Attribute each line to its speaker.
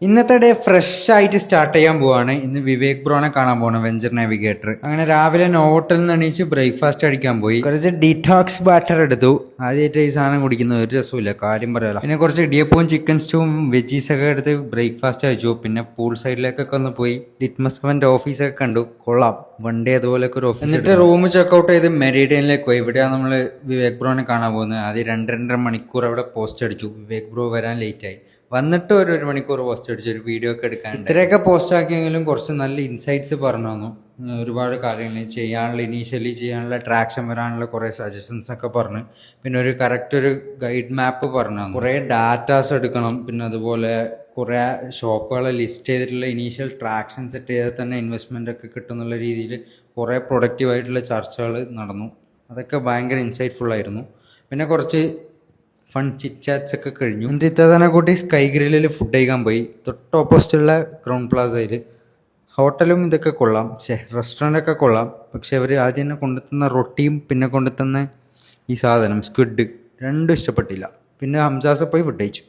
Speaker 1: ഇന്നത്തെ day fresh ആയിട്ട് start ചെയ്യാൻ പോവാണ്. ഇന്ന് വിവേക് ബ്രോനെ കാണാൻ പോവാണ്, വെഞ്ചർ നാവിഗേറ്റർ. അങ്ങനെ രാവിലെ നോവോട്ടലിൽ നിന്ന് എണീച്ച് ബ്രേക്ക്ഫാസ്റ്റ് അടിക്കാൻ പോയി. കുറച്ച് ഡിറ്റോക്സ് ബാറ്റർ എടുത്തു. ആദ്യമായിട്ട് ഈ സാധനം കുടിക്കുന്നത് ഒരു രസമില്ല, കാര്യം പറയാലോ. പിന്നെ കുറച്ച് ഇടിയപ്പവും ചിക്കൻ സ്റ്റൂവും വെജീസ് ഒക്കെ എടുത്ത് ബ്രേക്ക്ഫാസ്റ്റ് കഴിച്ചു. പിന്നെ പൂൾ സൈഡിലേക്കൊക്കെ ഒന്ന് പോയി ലിറ്റ്മസ് അവന്റെ ഓഫീസൊക്കെ കണ്ടു. കൊള്ളാം, വൺ ഡേ അതുപോലൊക്കെ ഒരു ഓഫീസ്. എന്നിട്ട് റൂം ചെക്കൗട്ട് ചെയ്ത് മെറിഡിയനിലേക്ക് പോയി. ഇവിടെയാണ് നമ്മൾ വിവേക് ബ്രോനെ കാണാൻ പോകുന്നത്. ആദ്യം 2-2.5 മണിക്കൂർ അവിടെ പോസ്റ്റ് അടിച്ചു. വിവേക് ബ്രോ വരാൻ ലേറ്റ് ആയി. വന്നിട്ട് ഒരു മണിക്കൂർ പോസ്റ്റ് അടിച്ചു, ഒരു വീഡിയോ ഒക്കെ എടുക്കാൻ. ഇത്രയൊക്കെ പോസ്റ്റ് ആക്കിയെങ്കിലും കുറച്ച് നല്ല ഇൻസൈറ്റ്സ് പറഞ്ഞു തന്നു. ഒരുപാട് കാര്യങ്ങൾ ചെയ്യാനുള്ള, ഇനീഷ്യലി ചെയ്യാനുള്ള ട്രാക്ഷൻ വരാനുള്ള കുറേ സജഷൻസ് ഒക്കെ പറഞ്ഞു. പിന്നെ ഒരു കറക്റ്റ് ഒരു ഗൈഡ് മാപ്പ് പറഞ്ഞു തന്നു. കുറേ ഡാറ്റാസ് എടുക്കണം. പിന്നെ അതുപോലെ കുറേ ഷോപ്പുകളെ ലിസ്റ്റ് ചെയ്തിട്ടുള്ള ഇനീഷ്യൽ ട്രാക്ഷൻ സെറ്റ് ചെയ്താൽ തന്നെ ഇൻവെസ്റ്റ്മെൻ്റ് ഒക്കെ കിട്ടുന്നുള്ള രീതിയിൽ കുറേ പ്രൊഡക്റ്റീവായിട്ടുള്ള ചർച്ചകൾ നടന്നു. അതൊക്കെ ഭയങ്കര ഇൻസൈറ്റ്ഫുൾ ആയിരുന്നു. പിന്നെ കുറച്ച് ഫൺ ചിറ്റാറ്റ്സ് ഒക്കെ കഴിഞ്ഞു. എന്നിട്ട് ഇത്തന്നെ കൂട്ടി സ്കൈ ഗ്രില്ലിൽ ഫുഡ് കഴിക്കാൻ പോയി. തൊട്ട് ഓപ്പോസിറ്റുള്ള ക്രൗൺ പ്ലാസയിൽ. ഹോട്ടലും ഇതൊക്കെ കൊള്ളാം, റെസ്റ്റോറൻ്റൊക്കെ കൊള്ളാം. പക്ഷെ അവർ ആദ്യം തന്നെ കൊണ്ടുത്തന്ന റൊട്ടിയും പിന്നെ കൊണ്ടുത്തന്ന ഈ സാധനം സ്ക്വിഡ് രണ്ടും ഇഷ്ടപ്പെട്ടില്ല. പിന്നെ ഹംസാസ് പോയി ഫുഡ് കഴിച്ചു.